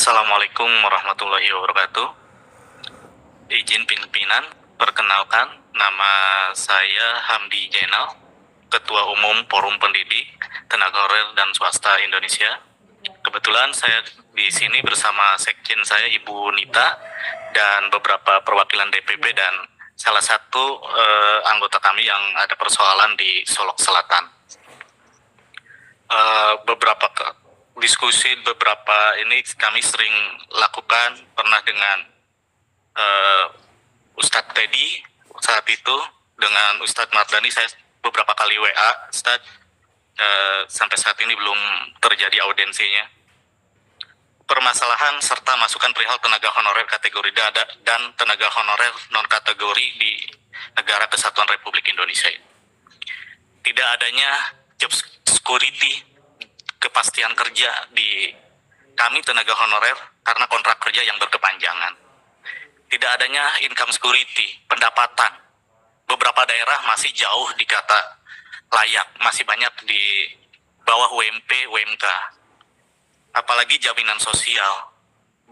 Assalamualaikum warahmatullahi wabarakatuh. Izin pimpinan, perkenalkan nama saya Hamdi Jainal, Ketua Umum Forum Pendidik Tenaga Honorer dan Swasta Indonesia. Kebetulan saya di sini bersama sekjen saya Ibu Nita dan beberapa perwakilan DPP dan salah satu anggota kami yang ada persoalan di Solok Selatan. Diskusi beberapa ini kami sering lakukan, pernah dengan Ustadz Teddy saat itu, dengan Ustadz Mardani saya beberapa kali WA, Ustadz, sampai saat ini belum terjadi audensinya. Permasalahan serta masukan perihal tenaga honorer kategori dada dan tenaga honorer non kategori di negara Kesatuan Republik Indonesia. Tidak adanya job security, kepastian kerja di kami tenaga honorer karena kontrak kerja yang berkepanjangan. Tidak adanya income security, pendapatan. Beberapa daerah masih jauh dikata layak, masih banyak di bawah UMP, UMK. Apalagi jaminan sosial.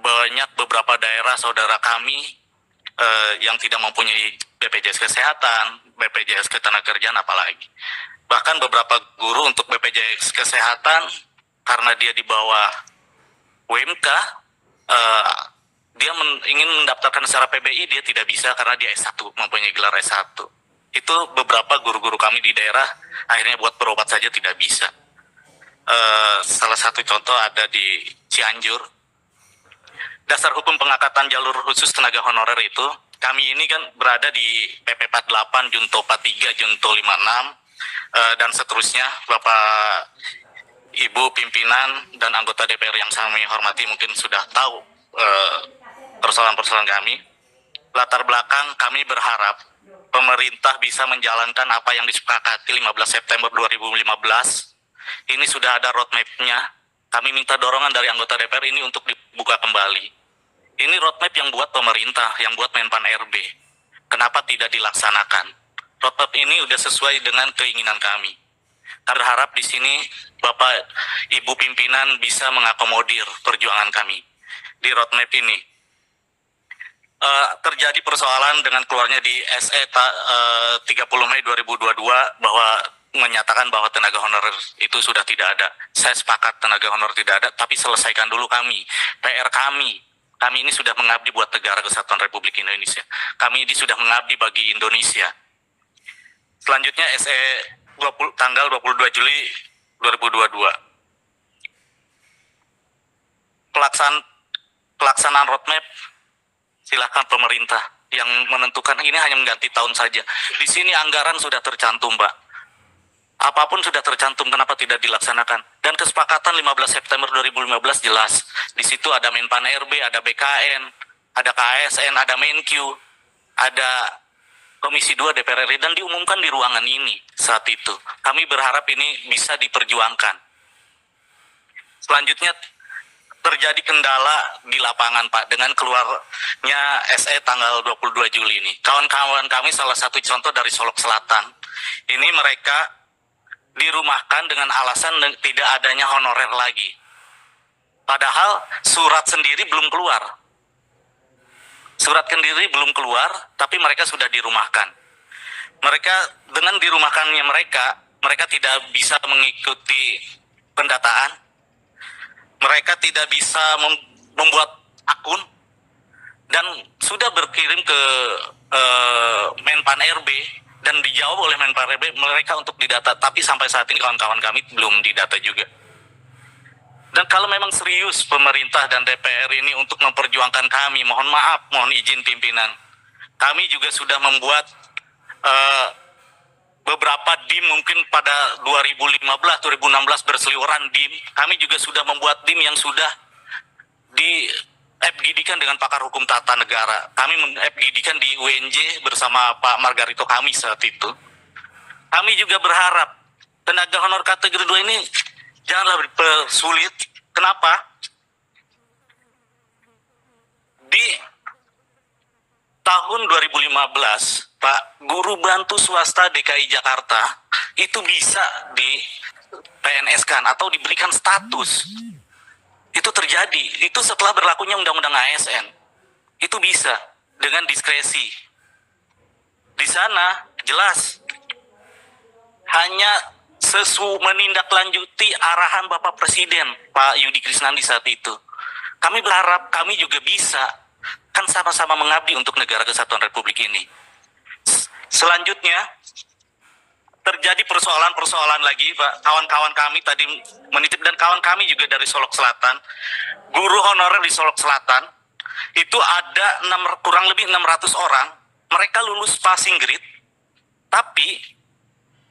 Banyak beberapa daerah saudara kami yang tidak mempunyai BPJS Kesehatan, BPJS Ketenagakerjaan apalagi. Bahkan beberapa guru untuk BPJS Kesehatan, karena dia di bawah UMK, dia ingin mendaftarkan secara PBI, dia tidak bisa karena dia S1, mempunyai gelar S1. Itu beberapa guru-guru kami di daerah, akhirnya buat berobat saja tidak bisa. Salah satu contoh ada di Cianjur. Dasar hukum pengangkatan jalur khusus tenaga honorer itu, kami ini kan berada di PP 48, Junto 43, Junto 56, dan seterusnya. Bapak Ibu pimpinan dan anggota DPR yang kami hormati mungkin sudah tahu persoalan-persoalan kami. Latar belakang kami berharap pemerintah bisa menjalankan apa yang disepakati 15 September 2015. Ini sudah ada roadmap-nya. Kami minta dorongan dari anggota DPR ini untuk dibuka kembali. Ini roadmap yang buat pemerintah, yang buat Menpan RB. Kenapa tidak dilaksanakan? Roadmap ini sudah sesuai dengan keinginan kami. Kami berharap di sini Bapak Ibu pimpinan bisa mengakomodir perjuangan kami di roadmap ini. Terjadi persoalan dengan keluarnya di SE 30 Mei 2022 bahwa menyatakan bahwa tenaga honorer itu sudah tidak ada. Saya sepakat tenaga honorer tidak ada, tapi selesaikan dulu kami. PR kami. Kami ini sudah mengabdi buat negara Kesatuan Republik Indonesia. Kami ini sudah mengabdi bagi Indonesia. Selanjutnya SE tanggal 22 Juli 2022. Pelaksanaan roadmap silakan pemerintah yang menentukan, ini hanya mengganti tahun saja. Di sini anggaran sudah tercantum, Pak. Apapun sudah tercantum, kenapa tidak dilaksanakan? Dan kesepakatan 15 September 2015 jelas. Di situ ada Menpan RB, ada BKN, ada KSN, ada Menkyu, ada Komisi 2 DPR RI, dan diumumkan di ruangan ini saat itu. Kami berharap ini bisa diperjuangkan. Selanjutnya terjadi kendala di lapangan, Pak, dengan keluarnya SE tanggal 22 Juli ini. Kawan-kawan kami salah satu contoh dari Solok Selatan. Ini mereka dirumahkan dengan alasan tidak adanya honorer lagi. Padahal surat sendiri belum keluar. Surat sendiri belum keluar, tapi mereka sudah dirumahkan. Mereka, dengan dirumahkannya mereka tidak bisa mengikuti pendataan. Mereka tidak bisa membuat akun. Dan sudah berkirim ke Menpan RB, dan dijawab oleh Menpan RB mereka untuk didata. Tapi sampai saat ini kawan-kawan kami belum didata juga. Dan kalau memang serius pemerintah dan DPR ini untuk memperjuangkan kami, mohon maaf, mohon izin pimpinan. Kami juga sudah membuat beberapa DIM mungkin pada 2015, 2016 berseliweran DIM. Kami juga sudah membuat DIM yang sudah di FGD-kan dengan pakar hukum tata negara. Kami FGD-kan di UNJ bersama Pak Margarito kami saat itu. Kami juga berharap tenaga honor kategori 2 ini janganlah dipersulit. Kenapa? Di tahun 2015, Pak, guru bantu swasta DKI Jakarta itu bisa di PNS-kan atau diberikan status. Itu terjadi, itu setelah berlakunya Undang-Undang ASN. Itu bisa dengan diskresi. Di sana jelas hanya menindaklanjuti arahan Bapak Presiden Pak Yudi Krisnandi saat itu. Kami berharap kami juga bisa kan sama-sama mengabdi untuk negara kesatuan Republik ini. Selanjutnya terjadi persoalan-persoalan lagi, Pak. Kawan-kawan kami tadi menitip dan kawan kami juga dari Solok Selatan, guru honorer di Solok Selatan itu ada kurang lebih 600 orang. Mereka lulus passing grade, tapi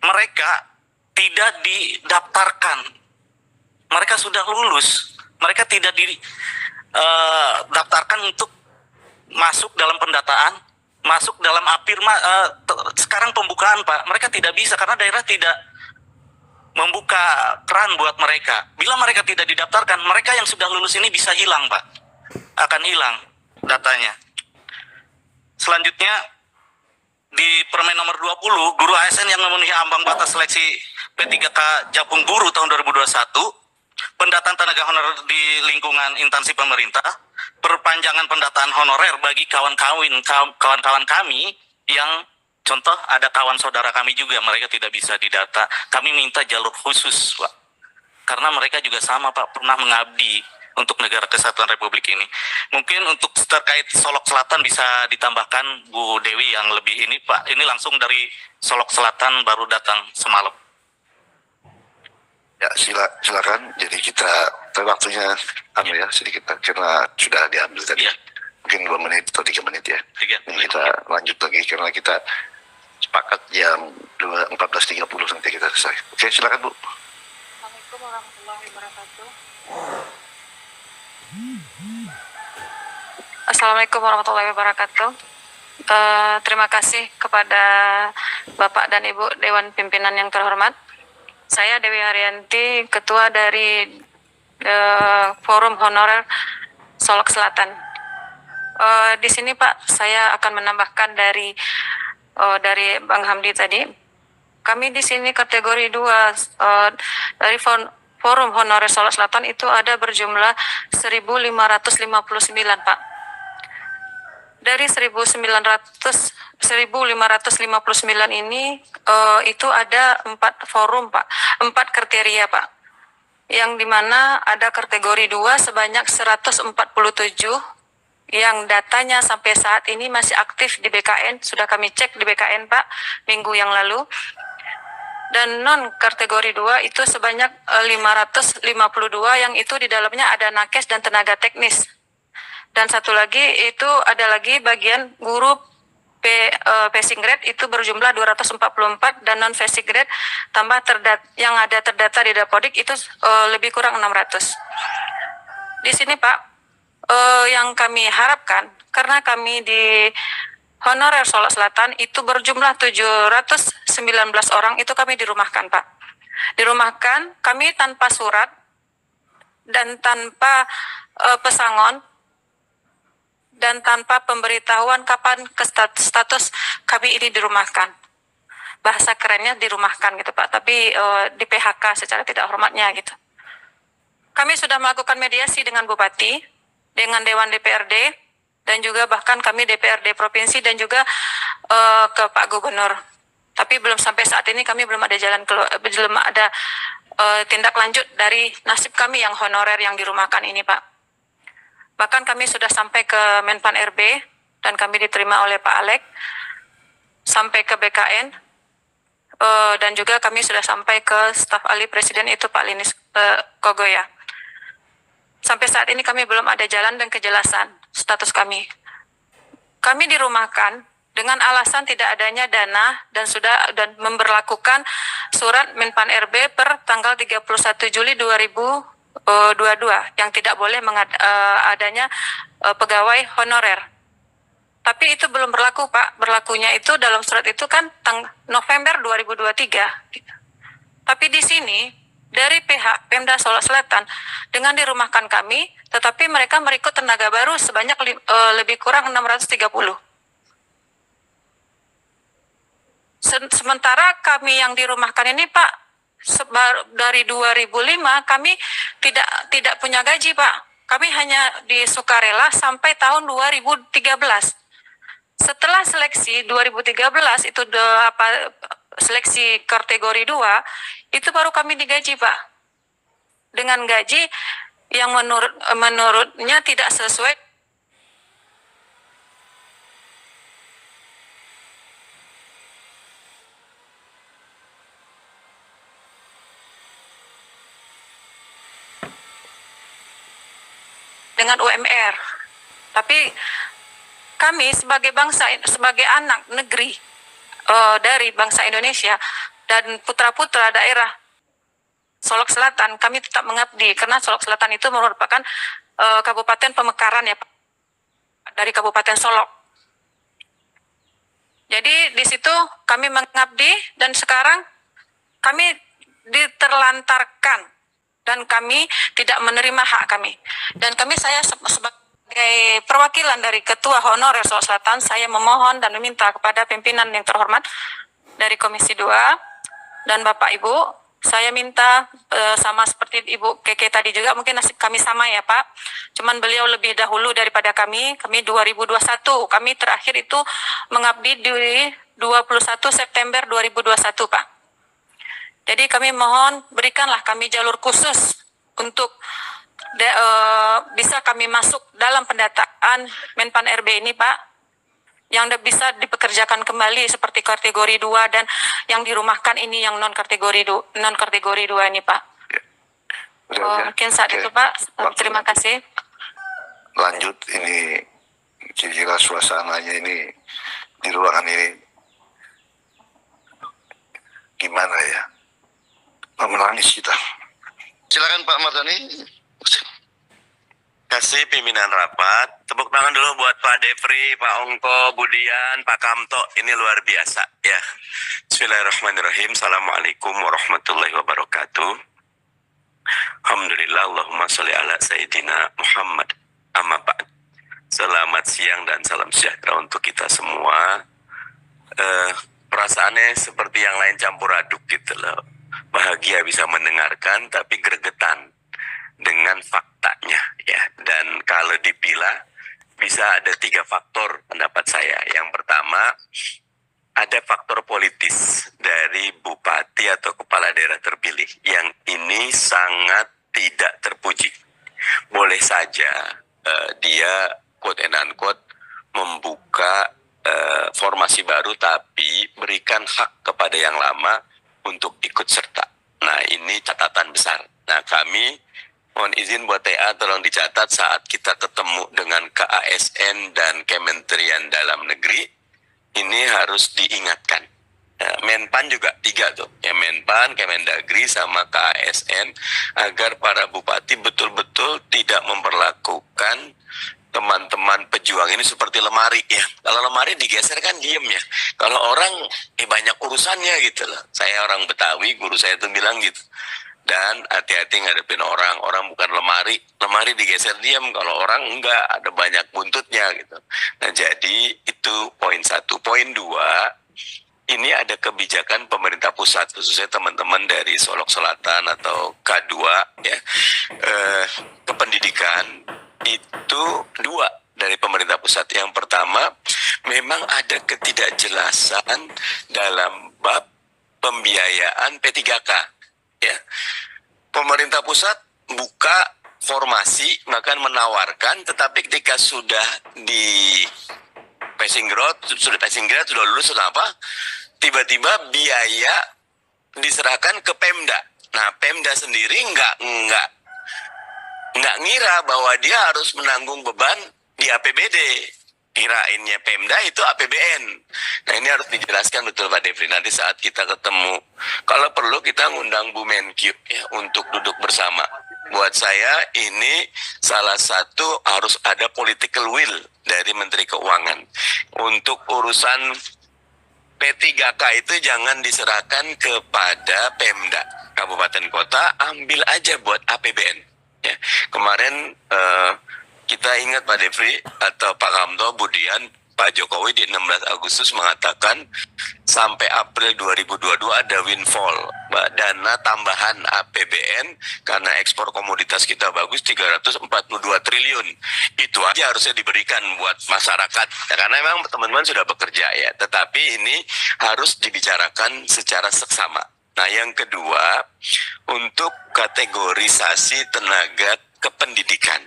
mereka tidak didaftarkan. Mereka sudah lulus, mereka tidak didaftarkan untuk masuk dalam pendataan, masuk dalam sekarang pembukaan, Pak. Mereka tidak bisa karena daerah tidak membuka keran buat mereka. Bila mereka tidak didaftarkan, mereka yang sudah lulus ini bisa hilang, Pak. Akan hilang datanya. Selanjutnya di Permen nomor 20, guru ASN yang memenuhi ambang batas seleksi P3K Japung Guru tahun 2021, pendataan tenaga honorer di lingkungan instansi pemerintah, perpanjangan pendataan honorer bagi kawan-kawan kami yang contoh ada kawan saudara kami juga, mereka tidak bisa didata. Kami minta jalur khusus, Pak. Karena mereka juga sama, Pak, pernah mengabdi untuk negara kesatuan Republik ini. Mungkin untuk terkait Solok Selatan bisa ditambahkan Bu Dewi yang lebih ini, Pak. Ini langsung dari Solok Selatan baru datang semalam. Ya, silakan. Jadi kita waktunya ya sedikit karena sudah diambil tadi. Ya. Mungkin 2 menit atau 3 menit ya. Ini kita lanjut lagi karena kita sepakat jam 14.30 nanti kita selesai. Oke, silakan Bu. Assalamualaikum warahmatullahi wabarakatuh. Assalamualaikum warahmatullahi wabarakatuh. Terima kasih kepada Bapak dan Ibu Dewan Pimpinan yang terhormat. Saya Dewi Haryanti, Ketua dari Forum Honorer Solok Selatan. Di sini Pak, saya akan menambahkan dari Bang Hamdi tadi. Kami di sini kategori 2 dari Forum Honorer Solok Selatan itu ada berjumlah 1.559, Pak. Dari 1.559 ini itu ada 4 forum, Pak. 4 kriteria, Pak. Yang dimana ada kategori 2 sebanyak 147 yang datanya sampai saat ini masih aktif di BKN. Sudah kami cek di BKN, Pak, minggu yang lalu. Dan non kategori 2 itu sebanyak 552 yang itu di dalamnya ada nakes dan tenaga teknis. Dan satu lagi itu ada lagi bagian guru passing grade itu berjumlah 244 dan non passing grade tambah yang ada terdata di Dapodik itu lebih kurang 600. Di sini Pak, yang kami harapkan karena kami di Honorer Solok Selatan itu berjumlah 719 orang itu kami dirumahkan, Pak. Dirumahkan kami tanpa surat dan tanpa pesangon dan tanpa pemberitahuan kapan status kami ini dirumahkan. Bahasa kerennya dirumahkan gitu, Pak, tapi di PHK secara tidak hormatnya gitu. Kami sudah melakukan mediasi dengan Bupati, dengan Dewan DPRD, dan juga bahkan kami DPRD Provinsi dan juga ke Pak Gubernur. Tapi belum sampai saat ini kami belum ada belum ada tindak lanjut dari nasib kami yang honorer yang dirumahkan ini, Pak. Bahkan kami sudah sampai ke Menpan RB dan kami diterima oleh Pak Alek, sampai ke BKN, dan juga kami sudah sampai ke staf ahli Presiden itu Pak Linis Kogoya. Sampai saat ini kami belum ada jalan dan kejelasan status kami. Kami dirumahkan dengan alasan tidak adanya dana dan memberlakukan surat Menpan RB per tanggal 31 Juli 2022 yang tidak boleh adanya pegawai honorer. Tapi itu belum berlaku, Pak. Berlakunya itu dalam surat itu kan November 2023. Tapi di sini dari pihak Pemda Solok Selatan dengan dirumahkan kami, tetapi mereka merekrut tenaga baru sebanyak lebih kurang 630. Sementara kami yang dirumahkan ini, Pak, dari 2005 kami tidak punya gaji, Pak. Kami hanya di sukarela sampai tahun 2013. Setelah seleksi 2013 itu seleksi kategori 2 itu baru kami digaji, Pak. Dengan gaji yang menurutnya tidak sesuai dengan UMR. Tapi kami sebagai bangsa, sebagai anak negeri dari bangsa Indonesia dan putra-putra daerah Solok Selatan, kami tetap mengabdi karena Solok Selatan itu merupakan kabupaten pemekaran ya, Pak, dari Kabupaten Solok. Jadi di situ kami mengabdi dan sekarang kami diterlantarkan dan kami tidak menerima hak kami. Dan saya sebagai perwakilan dari Ketua Honorer Solok Selatan, saya memohon dan meminta kepada pimpinan yang terhormat dari Komisi 2 dan Bapak Ibu, saya minta sama seperti Ibu Keke tadi juga, mungkin nasib kami sama ya Pak, cuman beliau lebih dahulu daripada kami 2021, kami terakhir itu mengabdi di 21 September 2021 Pak. Jadi kami mohon berikanlah kami jalur khusus untuk bisa kami masuk dalam pendataan Menpan RB ini Pak, yang bisa dipekerjakan kembali seperti kategori 2 dan yang dirumahkan ini yang non kategori 2 ini Pak. Ya. Mungkin saat itu Pak. Terima kasih. Lanjut, ini kira-kira suasananya ini di ruangan ini gimana ya? Menangis kita. Silakan Pak Mardhani. Kasih pimpinan rapat, tepuk tangan dulu buat Pak Devri, Pak Ongko, Budian, Pak Kamto, ini luar biasa ya. Bismillahirrahmanirrahim. Assalamualaikum warahmatullahi wabarakatuh. Alhamdulillah, Allahumma sholli ala Sayyidina Muhammad. Amma ba'd. Selamat siang dan salam sejahtera untuk kita semua. Perasaannya seperti yang lain campur aduk gitu loh. Bahagia bisa mendengarkan tapi gregetan dengan faktanya ya. Dan kalau dipilah bisa ada 3 faktor pendapat saya. Yang pertama, ada faktor politis dari bupati atau kepala daerah terpilih yang ini sangat tidak terpuji. Boleh saja dia quote and unquote membuka formasi baru, tapi berikan hak kepada yang lama untuk ikut serta. Nah, ini catatan besar. Nah, kami mohon izin buat TA, tolong dicatat saat kita ketemu dengan KASN dan Kementerian Dalam Negeri, ini harus diingatkan. Menpan juga 3 tuh, ya Menpan, Kemendagri, sama KASN, agar para bupati betul-betul tidak memperlakukan teman-teman pejuang ini seperti lemari ya. Kalau lemari digeser kan diem ya. Kalau orang banyak urusannya gitu loh. Saya orang Betawi, guru saya tuh bilang gitu. Dan hati-hati ngadepin orang. Orang bukan lemari. Lemari digeser diam. Kalau orang enggak, ada banyak buntutnya gitu. Nah jadi itu poin 1. Poin 2, ini ada kebijakan pemerintah pusat, khususnya teman-teman dari Solok Selatan atau K2 ya. Kependidikan itu 2 dari pemerintah pusat. Yang pertama, memang ada ketidakjelasan dalam bab pembiayaan P3K ya. Pemerintah pusat buka formasi, bahkan menawarkan, tetapi ketika sudah di passing grade, sudah lulus, sudah apa, tiba-tiba biaya diserahkan ke Pemda. Nah, Pemda sendiri nggak ngira bahwa dia harus menanggung beban di APBD. Kirainnya Pemda itu APBN. Nah, ini harus dijelaskan betul Pak Devri. Nanti saat kita ketemu, kalau perlu kita ngundang Bu Menkyu ya, untuk duduk bersama. Buat saya ini salah satu harus ada political will dari Menteri Keuangan. Untuk urusan P3K itu jangan diserahkan kepada Pemda. Kabupaten kota ambil aja buat APBN. Ya. Kemarin kita ingat Pak Devri atau Pak Kamto, Budian, Pak Jokowi di 16 Agustus mengatakan sampai April 2022 ada windfall, dana tambahan APBN karena ekspor komoditas kita bagus 342 triliun. Itu aja harusnya diberikan buat masyarakat. Karena memang teman-teman sudah bekerja ya, tetapi ini harus dibicarakan secara seksama. Nah, yang kedua, untuk kategorisasi tenaga kependidikan,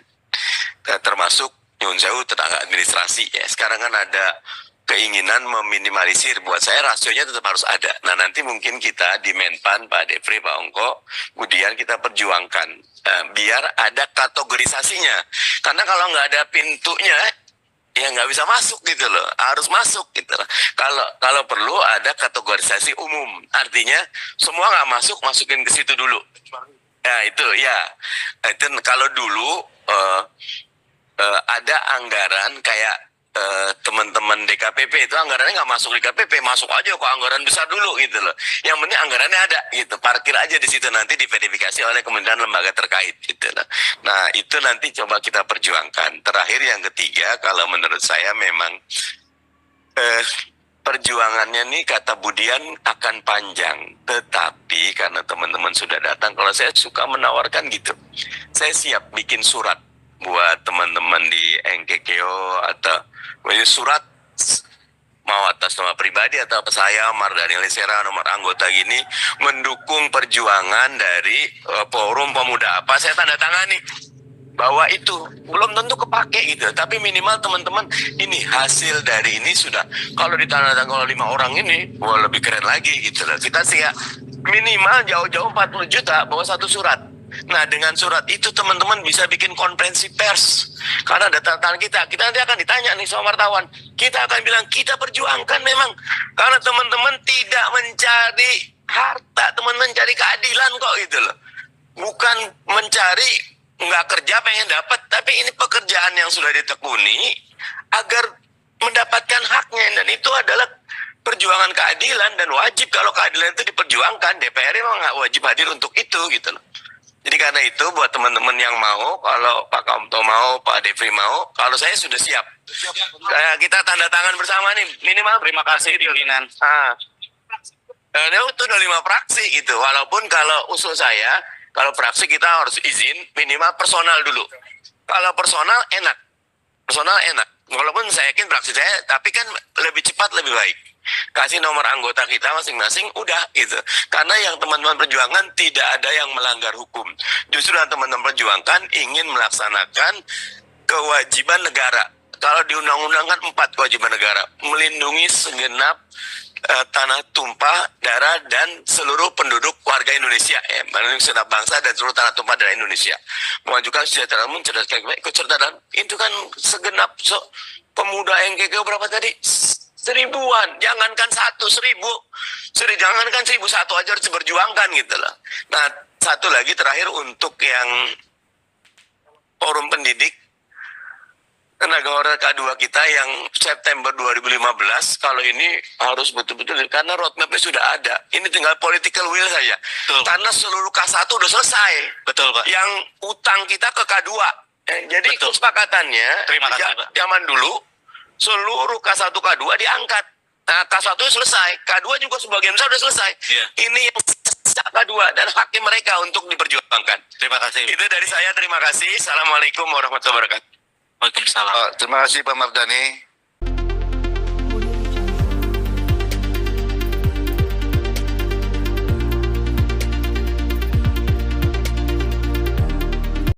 termasuk nyun sewu tenaga administrasi ya. Sekarang kan ada keinginan meminimalisir. Buat saya rasionya tetap harus ada. Nah, nanti mungkin kita di Menpan, Pak Defri, Pak Ongko, kemudian kita perjuangkan biar ada kategorisasinya. Karena kalau nggak ada pintunya, ya nggak bisa masuk gitu loh, harus masuk gitu loh. Kalau perlu ada kategorisasi umum, artinya semua nggak masuk, masukin ke situ dulu. Ya itu ya, itu kalau dulu ada anggaran kayak teman-teman DKPP itu anggarannya nggak masuk DKPP, masuk aja kok anggaran besar dulu gitu loh. Yang penting anggarannya ada gitu, parkir aja di situ, nanti diverifikasi oleh kementerian lembaga terkait gitu loh. Nah itu nanti coba kita perjuangkan. Terakhir yang ketiga, kalau menurut saya memang perjuangannya nih kata Budian akan panjang, tetapi karena teman-teman sudah datang, kalau saya suka menawarkan gitu, saya siap bikin surat buat teman-teman di NKKO atau surat mau atas nama pribadi atau saya Mardani Lisera nomor anggota gini mendukung perjuangan dari forum pemuda apa, saya tanda tangani bahwa itu belum tentu kepake gitu, tapi minimal teman-teman ini hasil dari ini sudah, kalau ditandatangani oleh 5 orang ini wah lebih keren lagi gitu loh. Kita sih ya minimal jauh-jauh 40 juta bawa satu surat. Nah dengan surat itu teman-teman bisa bikin konferensi pers, karena ada tantangan kita nanti akan ditanya nih sama wartawan, kita akan bilang kita perjuangkan memang karena teman-teman tidak mencari harta, teman-teman mencari keadilan kok gitu loh, bukan mencari nggak kerja pengen dapat, tapi ini pekerjaan yang sudah ditekuni agar mendapatkan haknya, dan itu adalah perjuangan keadilan dan wajib kalau keadilan itu diperjuangkan. DPR memang nggak wajib hadir untuk itu gitu loh. Jadi karena itu buat teman-teman yang mau, kalau Pak Kamto mau, Pak Defri mau, kalau saya sudah siap. Kita tanda tangan bersama nih, minimal. Terima kasih pimpinan. Itu udah 5 fraksi gitu. Walaupun kalau usul saya, kalau fraksi kita harus izin minimal personal dulu. Kalau personal enak, Walaupun saya yakin fraksi saya, tapi kan lebih cepat lebih baik. Kasih nomor anggota kita masing-masing, udah gitu. Karena yang teman-teman perjuangan tidak ada yang melanggar hukum. Justru yang teman-teman perjuangkan ingin melaksanakan kewajiban negara. Kalau di undang-undang kan 4 kewajiban negara. Melindungi segenap tanah tumpah darah dan seluruh penduduk warga Indonesia, melindungi segenap bangsa dan seluruh tanah tumpah darah Indonesia. Memajukan kesejahteraan umum, cerdas ikut serta, dan itu kan segenap pemuda NKKO berapa tadi? 1000-an, jangankan 1.000, jangankan 1.001 aja harus diperjuangkan gitu loh. Nah, satu lagi terakhir untuk yang forum pendidik tenaga honorer K2 kita yang September 2015, kalau ini harus betul-betul karena roadmapnya sudah ada. Ini tinggal political will saja. Betul. Karena seluruh K1 udah selesai. Betul, Pak. Yang utang kita ke K2. Jadi kesepakatannya zaman dulu seluruh K1 K2 diangkat. Nah, K1 selesai, K2 juga sebagian besar sudah selesai. Yeah. Ini yang K2 dan haknya mereka untuk diperjuangkan. Terima kasih. Itu dari saya, terima kasih. Assalamualaikum warahmatullahi wabarakatuh. Waalaikumsalam. Terima kasih Pak Mardani.